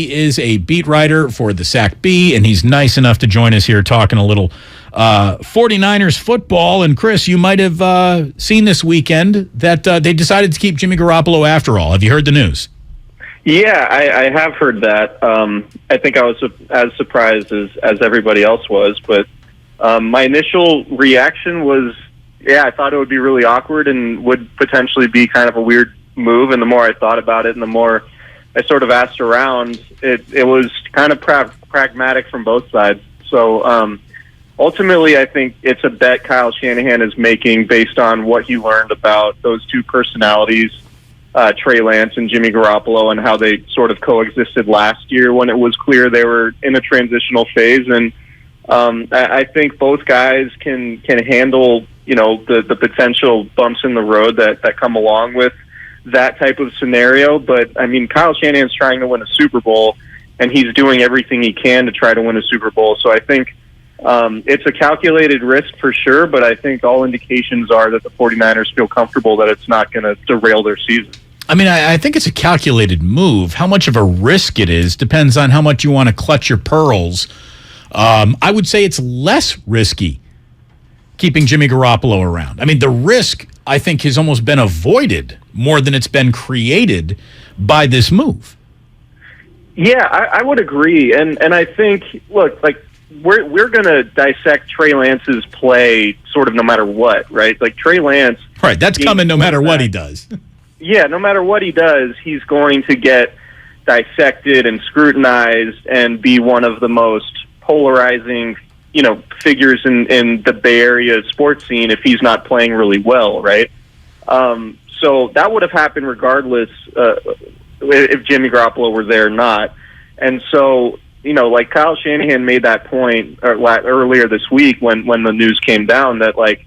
He is a beat writer for the Sac Bee, and he's nice enough to join us here talking a little 49ers football. And Chris, you might have seen this weekend that they decided to keep Jimmy Garoppolo after all. Have you heard the news? Yeah, I have heard that. I think I was as surprised as everybody else was, but my initial reaction was, yeah, I thought it would be really awkward and would potentially be kind of a weird move. And the more I thought about it and the more I sort of asked around, it was kind of pragmatic from both sides. So ultimately, I think it's a bet Kyle Shanahan is making based on what he learned about those two personalities, Trey Lance and Jimmy Garoppolo, and how they sort of coexisted last year when it was clear they were in a transitional phase. And I think both guys can handle, the potential bumps in the road that come along with that type of scenario. But I mean, Kyle Shanahan's trying to win a Super Bowl, and he's doing everything he can to try to win a Super Bowl. So I think it's a calculated risk for sure, but I think all indications are that the 49ers feel comfortable that it's not going to derail their season. I mean, I think it's a calculated move. How much of a risk it is depends on how much you want to clutch your pearls. I would say it's less risky keeping Jimmy Garoppolo around. I mean, the risk, I think, has almost been avoided more than it's been created by this move. Yeah, I would agree. And I think, look, like, we're going to dissect Trey Lance's play sort of no matter what, right? Like, Trey Lance... Right, that's coming no matter what he does. Yeah, no matter what he does, he's going to get dissected and scrutinized and be one of the most polarizing, figures in the Bay Area sports scene if he's not playing really well, right? So that would have happened regardless if Jimmy Garoppolo were there or not. And so, like Kyle Shanahan made that point earlier this week when the news came down that, like,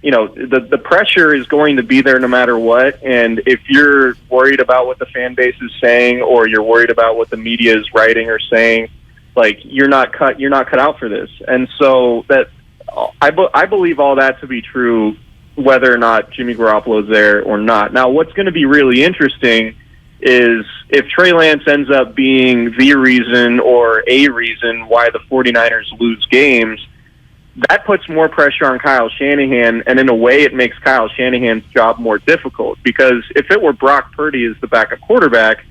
the pressure is going to be there no matter what. And if you're worried about what the fan base is saying, or you're worried about what the media is writing or saying, like, you're not cut out for this. And so that I believe all that to be true, whether or not Jimmy Garoppolo is there or not. Now, what's going to be really interesting is if Trey Lance ends up being the reason or a reason why the 49ers lose games, that puts more pressure on Kyle Shanahan, and in a way it makes Kyle Shanahan's job more difficult, because if it were Brock Purdy as the backup quarterback,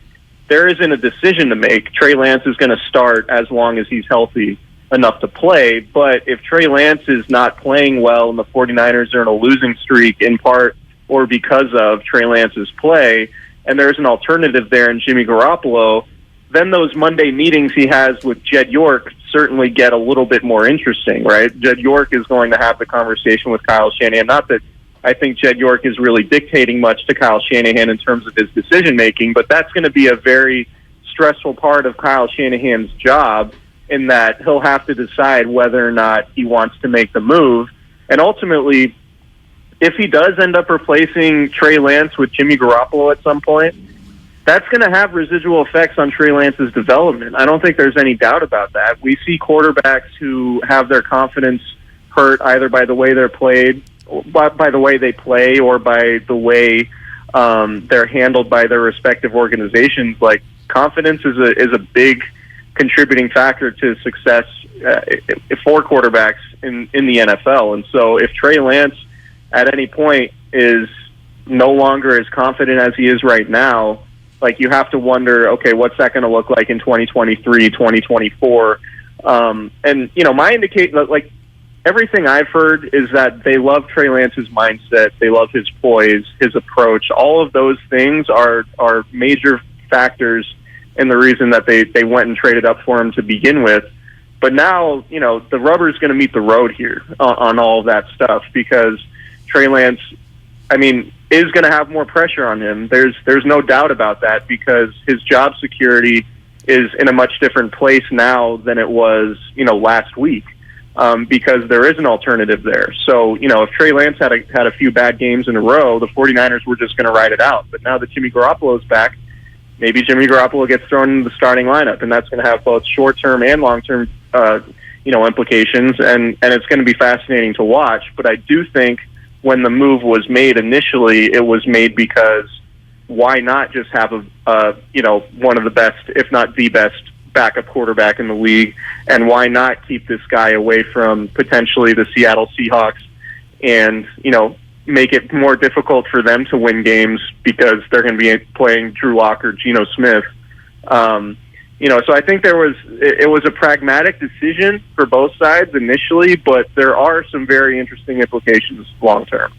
there isn't a decision to make. Trey Lance is going to start as long as he's healthy enough to play. But if Trey Lance is not playing well and the 49ers are in a losing streak in part or because of Trey Lance's play, and there's an alternative there in Jimmy Garoppolo, then those Monday meetings he has with Jed York certainly get a little bit more interesting, right? Jed York is going to have the conversation with Kyle Shanahan. Not that I think Jed York is really dictating much to Kyle Shanahan in terms of his decision-making, but that's going to be a very stressful part of Kyle Shanahan's job, in that he'll have to decide whether or not he wants to make the move. And ultimately, if he does end up replacing Trey Lance with Jimmy Garoppolo at some point, that's going to have residual effects on Trey Lance's development. I don't think there's any doubt about that. We see quarterbacks who have their confidence hurt either by the way they're played, by the way they play, or by the way they're handled by their respective organizations. Like, confidence is a big contributing factor to success for quarterbacks in the NFL. And so if Trey Lance at any point is no longer as confident as he is right now, like, you have to wonder, okay, what's that going to look like in 2023, 2024? And, my indication, like, everything I've heard is that they love Trey Lance's mindset. They love his poise, his approach. All of those things are major factors in the reason that they went and traded up for him to begin with. But now, the rubber's going to meet the road here on all of that stuff, because Trey Lance, is going to have more pressure on him. There's no doubt about that, because his job security is in a much different place now than it was, last week, because there is an alternative there. So, if Trey Lance had a few bad games in a row, the 49ers were just going to ride it out. But now that Jimmy Garoppolo's back, maybe Jimmy Garoppolo gets thrown into the starting lineup, and that's going to have both short-term and long-term, implications, and it's going to be fascinating to watch. But I do think when the move was made initially, it was made because why not just have one of the best, if not the best, backup quarterback in the league, and why not keep this guy away from potentially the Seattle Seahawks and, make it more difficult for them to win games because they're going to be playing Drew Lock or Geno Smith. So I think it was a pragmatic decision for both sides initially, but there are some very interesting implications long term.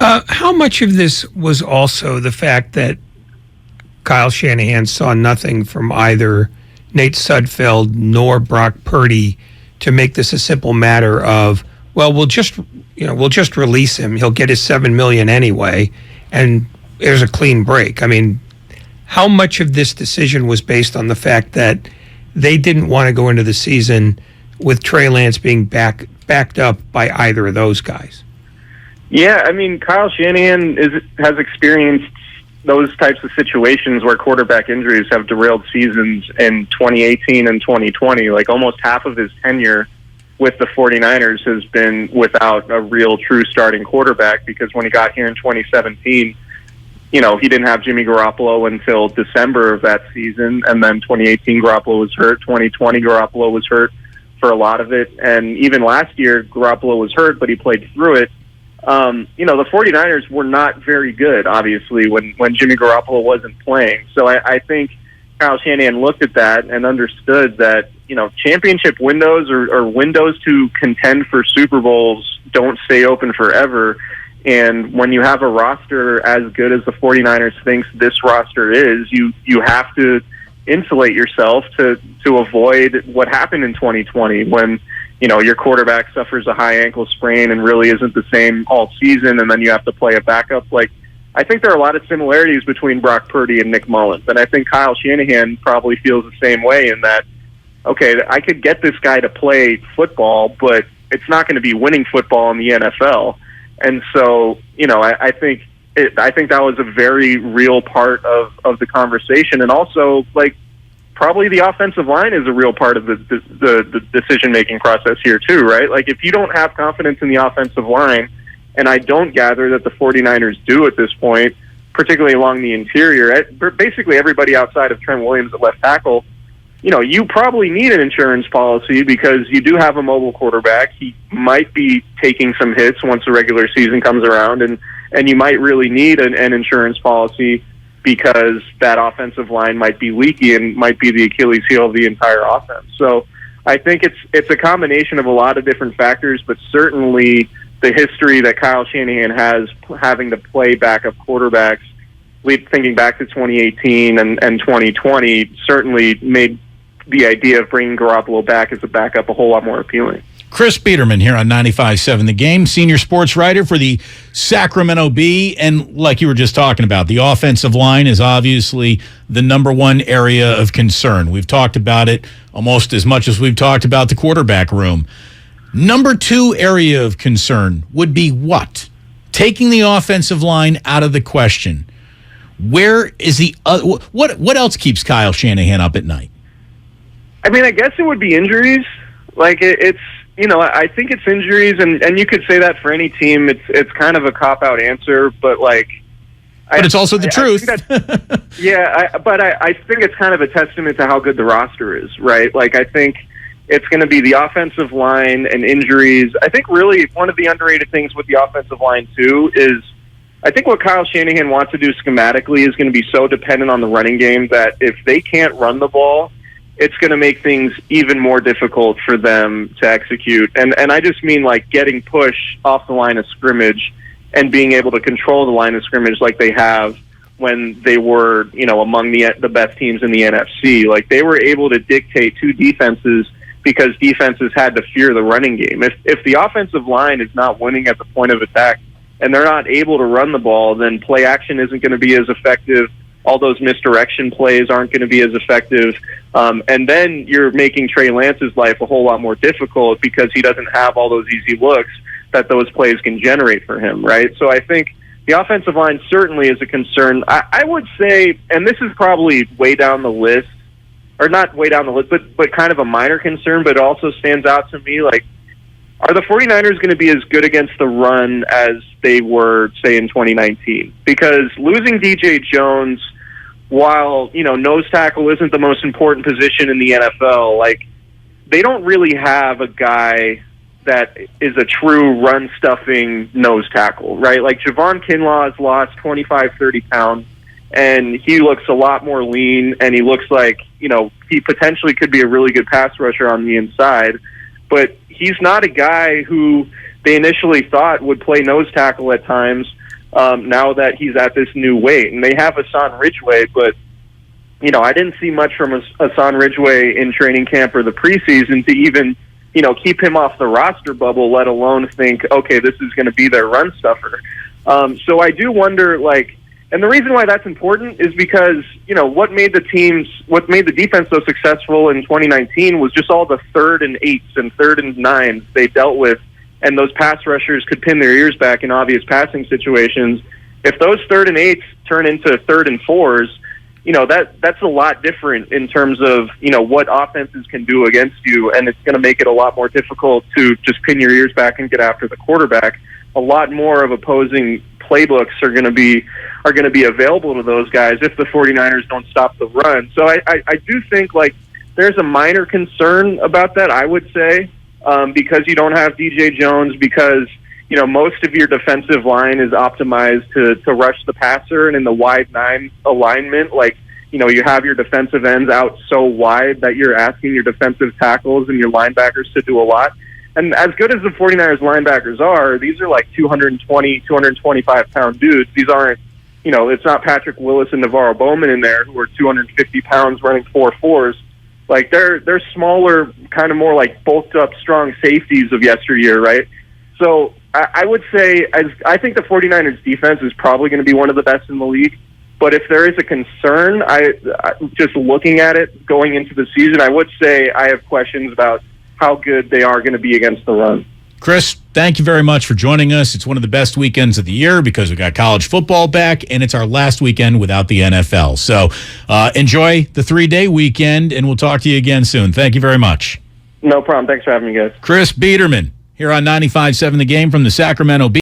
How much of this was also the fact that Kyle Shanahan saw nothing from either Nate Sudfeld nor Brock Purdy to make this a simple matter of, well, we'll just release him. He'll get his $7 million anyway, and there's a clean break. I mean, how much of this decision was based on the fact that they didn't want to go into the season with Trey Lance being backed up by either of those guys? Yeah, I mean, Kyle Shanahan has experienced those types of situations where quarterback injuries have derailed seasons in 2018 and 2020. Like, almost half of his tenure with the 49ers has been without a real true starting quarterback, because when he got here in 2017, he didn't have Jimmy Garoppolo until December of that season, and then 2018 Garoppolo was hurt, 2020 Garoppolo was hurt for a lot of it, and even last year Garoppolo was hurt, but he played through it. The 49ers were not very good, obviously, when Jimmy Garoppolo wasn't playing. So I think Kyle Shanahan looked at that and understood that, championship windows or windows to contend for Super Bowls don't stay open forever. And when you have a roster as good as the 49ers thinks this roster is, you have to insulate yourself to avoid what happened in 2020 when, your quarterback suffers a high ankle sprain and really isn't the same all season, and then you have to play a backup. Like, I think there are a lot of similarities between Brock Purdy and Nick Mullins, and I think Kyle Shanahan probably feels the same way in that, okay, I could get this guy to play football, but it's not going to be winning football in the NFL. And so, I think that was a very real part of the conversation, and also, like, probably the offensive line is a real part of the decision-making process here too, right? Like, if you don't have confidence in the offensive line, and I don't gather that the 49ers do at this point, particularly along the interior, basically everybody outside of Trent Williams at left tackle, you probably need an insurance policy because you do have a mobile quarterback. He might be taking some hits once the regular season comes around, and you might really need an insurance policy because that offensive line might be leaky and might be the Achilles heel of the entire offense. So I think it's a combination of a lot of different factors, but certainly the history that Kyle Shanahan has having to play backup quarterbacks, thinking back to 2018 and 2020, certainly made the idea of bringing Garoppolo back as a backup a whole lot more appealing. Chris Biderman here on 95.7 The Game, senior sports writer for the Sacramento Bee. And like you were just talking about, the offensive line is obviously the number one area of concern. We've talked about it almost as much as we've talked about the quarterback room. Number two area of concern would be what? Taking the offensive line out of the question. Where is the what else keeps Kyle Shanahan up at night? I mean, I guess it would be injuries. Like, it's I think it's injuries, and you could say that for any team. It's kind of a cop-out answer, but it's also the truth. I think it's kind of a testament to how good the roster is, right? Like, I think it's going to be the offensive line and injuries. I think really one of the underrated things with the offensive line too is I think what Kyle Shanahan wants to do schematically is going to be so dependent on the running game that if they can't run the ball, it's going to make things even more difficult for them to execute. And I just mean like getting push off the line of scrimmage and being able to control the line of scrimmage like they have when they were, among the best teams in the NFC. Like, they were able to dictate to defenses because defenses had to fear the running game. If the offensive line is not winning at the point of attack and they're not able to run the ball, then play action isn't going to be as effective. All those misdirection plays aren't going to be as effective. And then you're making Trey Lance's life a whole lot more difficult because he doesn't have all those easy looks that those plays can generate for him, right? So I think the offensive line certainly is a concern. I would say, and this is probably way down the list, or not way down the list, but kind of a minor concern, but it also stands out to me, like, are the 49ers going to be as good against the run as they were, say, in 2019? Because losing DJ Jones, while, nose tackle isn't the most important position in the NFL, like, they don't really have a guy that is a true run-stuffing nose tackle, right? Like, Javon Kinlaw has lost 25, 30 pounds, and he looks a lot more lean, and he looks like, he potentially could be a really good pass rusher on the inside. But he's not a guy who they initially thought would play nose tackle at times, now that he's at this new weight. And they have Hassan Ridgeway, but, I didn't see much from Hassan Ridgeway in training camp or the preseason to even, keep him off the roster bubble, let alone think, okay, this is going to be their run stuffer. So I do wonder, and the reason why that's important is because, what made the defense so successful in 2019 was just all the 3rd and 8s and 3rd and 9s they dealt with, and those pass rushers could pin their ears back in obvious passing situations. If those 3rd and 8s turn into 3rd and 4s, that's a lot different in terms of, what offenses can do against you, and it's going to make it a lot more difficult to just pin your ears back and get after the quarterback. A lot more of opposing playbooks are going to be available to those guys if the 49ers don't stop the run. So I do think, there's a minor concern about that, I would say, because you don't have DJ Jones, because, most of your defensive line is optimized to rush the passer, and in the wide 9 alignment, you have your defensive ends out so wide that you're asking your defensive tackles and your linebackers to do a lot. And as good as the 49ers linebackers are, these are 220, 225-pound dudes. These aren't, it's not Patrick Willis and Navarro Bowman in there who are 250 pounds running 4.4s. They're smaller, kind of more bulked up, strong safeties of yesteryear, right? So I would say, I think the 49ers defense is probably going to be one of the best in the league. But if there is a concern, I just looking at it going into the season, I would say I have questions about how good they are going to be against the run. Chris, thank you very much for joining us. It's one of the best weekends of the year because we got college football back, and it's our last weekend without the NFL. So enjoy the 3-day weekend, and we'll talk to you again soon. Thank you very much. No problem. Thanks for having me, guys. Chris Biderman here on 95.7 The Game from the Sacramento Bee.